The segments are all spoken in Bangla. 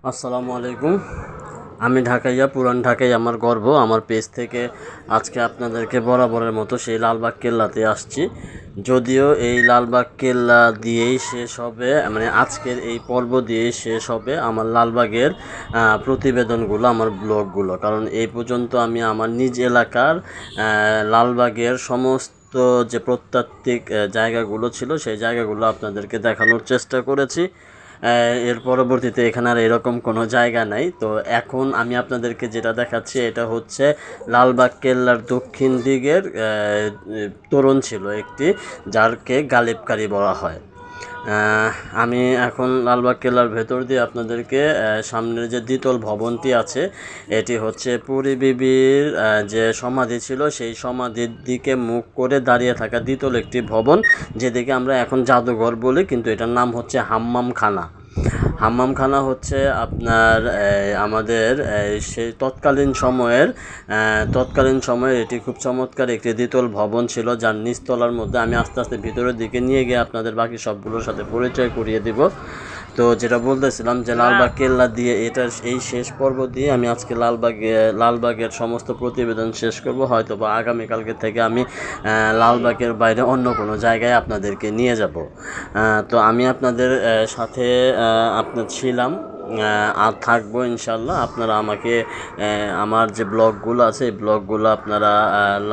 আসসালামু আলাইকুম। আমি ঢাকাইয়া, পুরান ঢাকাই আমার গর্ব। আমার পেজ থেকে আজকে আপনাদেরকে বরাবরের মতো সেই লালবাগ কেল্লাতে আসছি। যদিও এই লালবাগ কেল্লা দিয়েই শেষ হবে, মানে আজকের এই পর্ব দিয়েই শেষ হবে আমার লালবাগের প্রতিবেদনগুলো, আমার ব্লগগুলো। কারণ এই পর্যন্ত আমি আমার নিজ এলাকার লালবাগের সমস্ত যে প্রত্যাত্মিক জায়গাগুলো ছিল সেই জায়গাগুলো আপনাদেরকে দেখানোর চেষ্টা করেছি। এর পরবর্তীতে এখানে আর এরকম কোনো জায়গা নাই। তো এখন আমি আপনাদেরকে যেটা দেখাচ্ছি এটা হচ্ছে লালবাগ কেল্লার দক্ষিণ দিকের তোরণ ছিল একটি, যারকে গালিবকারী বলা হয়। আমি এখন লালবাগ কেল্লার ভেতর দিয়ে আপনাদেরকে সামনের যে দ্বিতল ভবনটি আছে, এটি হচ্ছে পুরী বিবির যে সমাধি ছিল সেই সমাধির দিকে মুখ করে দাঁড়িয়ে থাকা দ্বিতল একটি ভবন, যেদিকে আমরা এখন জাদুঘর বলি, কিন্তু এটার নাম হচ্ছে হাম্মামখানা। হাম্মামখানা হচ্ছে আপনার আমাদের সেই তৎকালীন সময়ের এটি খুব চমৎকার একটি দ্বিতল ভবন ছিল, যার নিচতলার মধ্যে আমি আস্তে আস্তে ভিতরের দিকে নিয়ে গিয়ে আপনাদের বাকি সবগুলোর সাথে পরিচয় করিয়ে দিব। তো যেটা বলতেছিলাম যে লালবাগ কেল্লা দিয়ে এটার এই শেষ পর্ব দিয়ে আমি আজকে লালবাগের সমস্ত প্রতিবেদন শেষ করব। হয়তো বা আগামীকালকে থেকে আমি লালবাগের বাইরে অন্য কোনো জায়গায় আপনাদেরকে নিয়ে যাব। তো আমি আপনাদের সাথে আপনার ছিলাম আর থাকবো ইনশাল্লাহ। আপনারা আমাকে আমার যে ব্লগগুলো আছে এই ব্লগগুলো আপনারা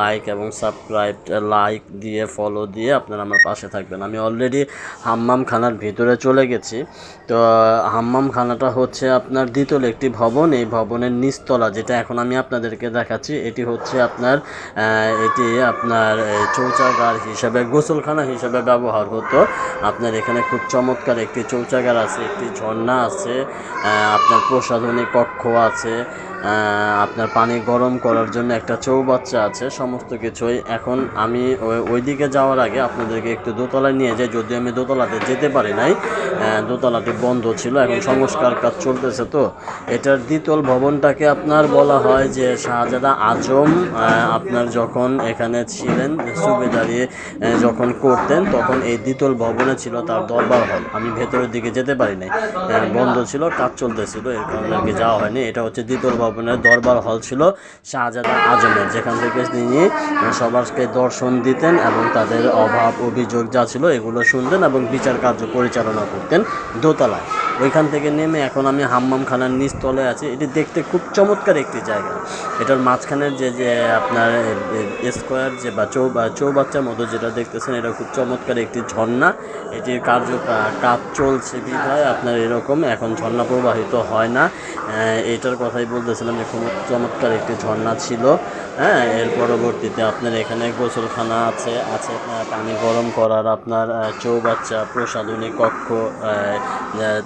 লাইক এবং সাবস্ক্রাইব, লাইক দিয়ে ফলো দিয়ে আপনারা আমার পাশে থাকবেন। আমি অলরেডি হাম্মামখানার ভিতরে চলে গেছি। তো হাম্মামখানাটা হচ্ছে আপনার দ্বিতল একটি ভবন। এই ভবনের নিচতলা যেটা এখন আমি আপনাদেরকে দেখাচ্ছি এটি হচ্ছে আপনার শৌচাগার হিসাবে, গোসলখানা হিসাবে ব্যবহার হতো। আপনার এখানে খুব চমৎকার একটি শৌচাগার আছে, একটি ঝর্ণা আছে, আপনার প্রসাধনী কক্ষ আছে, আপনার পানি গরম করার জন্য একটা চৌবাচ্চা আছে, সমস্ত কিছুই। এখন আমি ওই দিকে যাওয়ার আগে আপনাদেরকে একটু দোতলায় নিয়ে যাই, যদিও আমি দোতলাতে যেতে পারি নাই, দোতলাটি বন্ধ ছিল, এখন সংস্কার কাজ চলতেছে। তো এটার দ্বিতল ভবনটাকে আপনার বলা হয় যে শাহজাদা আজম আপনার যখন এখানে ছিলেন সুবেদারি যখন করতেন, তখন এই দ্বিতল ভবনে ছিল তার দরবার হল। আমি ভেতরের দিকে যেতে পারি নাই, বন্ধ ছিল, কাজ চলতেছিল, এর কারণে আর কি যাওয়া হয়নি। এটা হচ্ছে দ্বিতল ভবনের দরবার হল ছিল শাহজাদা আজমের, যেখান থেকে তিনি সবাইকে দর্শন দিতেন এবং তাদের অভাব অভিযোগ যা ছিল এগুলো শুনতেন এবং বিচার কার্য পরিচালনা করতেন দোতলায়। ওইখান থেকে নেমে এখন আমি হাম্মামখানার নিচতলে আছি। এটি দেখতে খুব চমৎকার একটি জায়গা। এটার মাঝখানের যে আপনার স্কোয়ার যে বা চৌবাচ্চার মতো যেটা দেখতেছেন, এটা খুব চমৎকার একটি ঝর্ণা। এটির কাজ চলছে বিধায় আপনার এরকম এখন ঝর্ণা প্রবাহিত হয় না। এটার কথাই বলতেছিলাম যে খুব চমৎকার একটি ঝর্ণা ছিল। এর পরবর্তীতে আপনার এখানে গোসলখানা আছে পানি গরম করার আপনার চৌবাচ্চা, প্রসাধনী কক্ষ,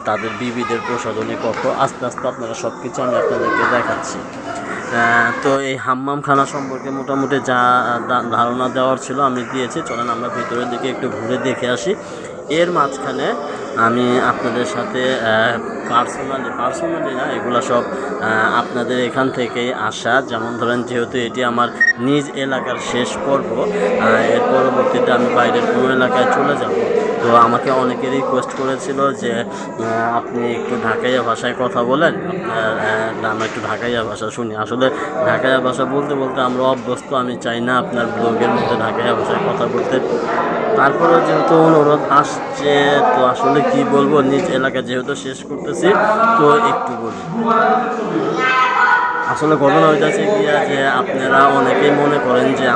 তাদের বিবিদের প্রসাধনী কক্ষ। আস্তে আস্তে আপনারা সব কিছু আমি আপনাদেরকে দেখাচ্ছি। তো এই হাম্মামখানা সম্পর্কে মোটামুটি যা ধারণা দেওয়ার ছিল আমি দিয়েছি। চলেন আমরা ভিতরের দিকে একটু ঘুরে দেখে আসি। এর মাঝখানে আমি আপনাদের সাথে পার্সোনালি না, এগুলো সব আপনাদের এখান থেকেই আসা। যেমন ধরেন, যেহেতু এটি আমার নিজ এলাকার শেষ পর্ব, এর পরবর্তীতে আমি বাইরের কোনো এলাকায় চলে যাব। তো আমাকে অনেকে রিকোয়েস্ট করেছিল যে আপনি একটু ঢাকাইয়া ভাষায় কথা বলেন, আমরা একটু ঢাকাইয়া ভাষা শুনি। আসলে ঢাকাইয়া ভাষা বলতে বলতে আমরা অভ্যস্ত, আমি চাই না আপনার ব্লগের মধ্যে ঢাকাইয়া ভাষায় কথা বলতে। তারপরেও যেহেতু অনুরোধ আসছে, তো আসলে কি বলবো, নিজ এলাকা যেহেতু শেষ করতেছি তো একটু বলি। আসলে ঘটনা হইতেছে গিয়া যে আপনারা অনেকেই মনে করেন যে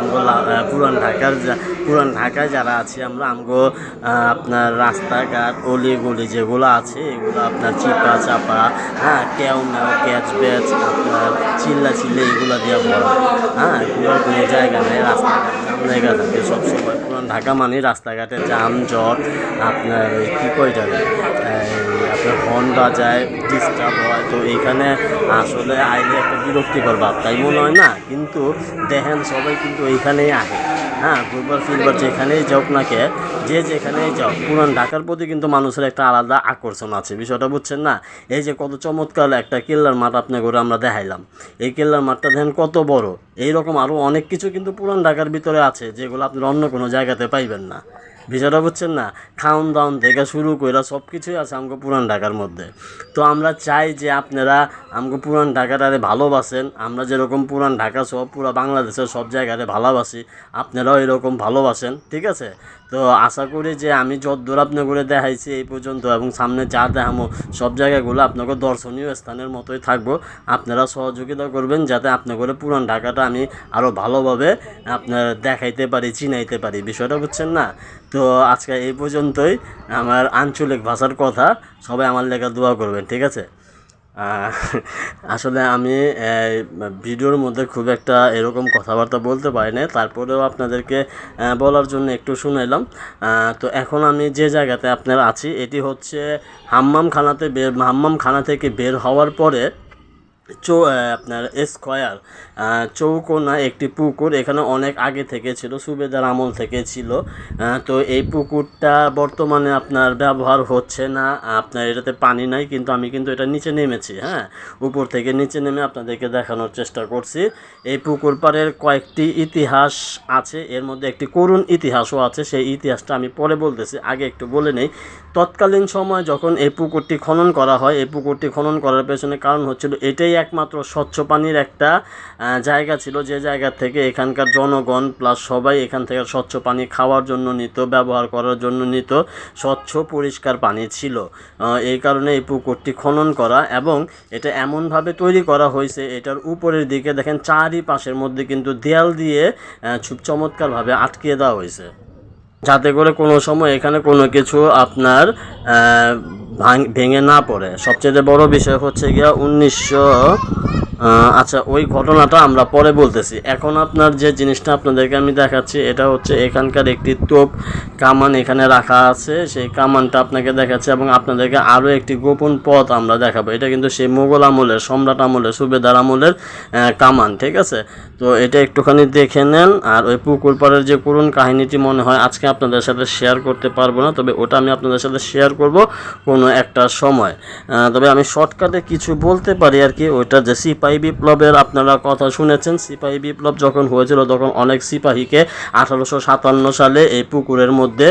পুরান ঢাকায় যারা আছি আমরা, আপনার রাস্তাঘাট অলিগলি যেগুলো আছে এগুলো আপনার চিপা চাপা, কেউ মেও ক্যাচ ব্যাচ, আপনার চিল্লা এগুলো দিয়ে ভরা। ঘোরার কোনো জায়গা নেই, রাস্তাঘাট জাম লেগে থাকে সবসময়। পুরান ঢাকা মানে রাস্তাঘাটে জাম জট, আপনার ওই কী কয়টা আপনার হর্ন বাজায়, ডিস্টার্ব হয়। তো এইখানে আসলে আইলে একটা বিরক্তিকর ভাব, তাই মনে হয় না? কিন্তু দেখেন সবাই কিন্তু এইখানেই আসে, ঘুরবার ফিরবার যেখানেই যাওক না কে, যেখানেই যাও, পুরান ঢাকার প্রতি কিন্তু মানুষের একটা আলাদা আকর্ষণ আছে। বিষয়টা বুঝছেন না? এই যে কত চমৎকার একটা কেল্লার মাঠ আপনি ঘুরে আমরা দেখাইলাম, এই কেল্লার মাঠটা দেখেন কত বড়। এইরকম আরও অনেক কিছু কিন্তু পুরান ঢাকার ভিতরে আছে যেগুলো আপনার অন্য কোনো জায়গাতে পাইবেন না। বিষয়টা বুঝছেন না, খাওন দাওন থেকে শুরু করে সব কিছুই আছে আমগো পুরান ঢাকার মধ্যে। তো আমরা চাই যে আপনারা আমগো পুরান ঢাকাটারে ভালোবাসেন, আমরা যেরকম পুরান ঢাকা সব পুরো বাংলাদেশের সব জায়গায় ভালোবাসি, আপনারাও এরকম ভালোবাসেন, ঠিক আছে? তো আশা করি যে আমি যতদূর আপনাকে করে দেখাইছি এই পর্যন্ত এবং সামনে যা দেখামো সব জায়গাগুলো আপনাকে দর্শনীয় স্থানের মতোই থাকবো। আপনারা সহযোগিতা করবেন যাতে আপনার করে পুরান ঢাকাটা আমি আরও ভালোভাবে আপনার দেখাইতে পারি, চিনাইতে পারি, বিষয়টা বুঝছেন না? তো আজকে এই পর্যন্তই আমার আঞ্চলিক ভাষার কথা, সবাই আমার লেখা দোয়া করবেন, ঠিক আছে? আসলে আমি ভিডিওর মধ্যে খুব একটা এরকম কথাবার্তা বলতে পারি না, তারপরেও আপনাদেরকে বলার জন্য একটু শুনাইলাম। তো এখন আমি যে জায়গাতে আপনার আছি এটি হচ্ছে হাম্মামখানা থেকে বের হওয়ার পরে আপনার স্কয়ার চৌকোনা একটি পুকুর এখানে অনেক আগে থেকে ছিল, সুবেদার আমল থেকে ছিল। তো এই পুকুরটা বর্তমানে আপনার ব্যবহার হচ্ছে না, আপনার এটাতে পানি নাই, কিন্তু আমি কিন্তু এটা নিচে নেমেছি, হ্যাঁ, উপর থেকে নিচে নেমে আপনাদেরকে দেখানোর চেষ্টা করছি। এই পুকুর পাড়ের কয়েকটি ইতিহাস আছে, এর মধ্যে একটি করুণ ইতিহাসও আছে, সেই ইতিহাসটা আমি পরে বলতেছি, আগে একটু বলে নেই। তৎকালীন সময় যখন এই পুকুরটি খনন করা হয়, এই পুকুরটি খনন করার পেছনে কারণ হচ্ছিল এটাই একমাত্র স্বচ্ছ পানির একটা জায়গা ছিল, যে জায়গা থেকে এখানকার জনগণ প্লাস সবাই এখান থেকে স্বচ্ছ পানি খাওয়ার জন্য নিত, ব্যবহার করার জন্য নিত, স্বচ্ছ পরিষ্কার পানি ছিল। এই কারণে এই পুকুরটি খনন করা, এবং এটা এমনভাবে তৈরি করা হয়েছে, এটার উপরের দিকে দেখেন চারিপাশের মধ্যে কিন্তু দেয়াল দিয়ে খুব চমৎকারভাবে আটকিয়ে দেওয়া হয়েছে, যাতে করে কোনো সময় এখানে কোনো কিছু আপনার ভেঙে না পড়ে। সবচেয়ে বড় বিষয় হচ্ছে গিয়া 1900 আচ্ছা ওই ঘটনাটা আমরা পরে বলতেছি। এখন আপনার যে জিনিসটা আপনাদেরকে আমি দেখাচ্ছি এটা হচ্ছে এখানকার একটি তোপ কামান এখানে রাখা আছে, সেই কামানটা আপনাকে দেখাচ্ছি, এবং আপনাদেরকে আরও একটি গোপন পথ আমরা দেখাবো। এটা কিন্তু সেই মোগল আমলের, সম্রাট আমলের, সুবেদার আমলের কামান, ঠিক আছে? তো এটা একটুখানি দেখে নেন। আর ওই পুকুর পাড়ের যে করুণ কাহিনীটি মনে হয় আজকে আপনাদের সাথে শেয়ার করতে পারবো না, তবে ওটা আমি আপনাদের সাথে শেয়ার করব কোনো একটা সময়। তবে আমি শর্টকাটে কিছু বলতে পারি আর কি, ওইটা যে সিপাহী বিপ্লবের আপনারা কথা শুনেছেন, সিপাহী বিপ্লব যখন হয়েছিল তখন অনেক সিপাহীকে 1857 সালে এই পুকুরের মধ্যে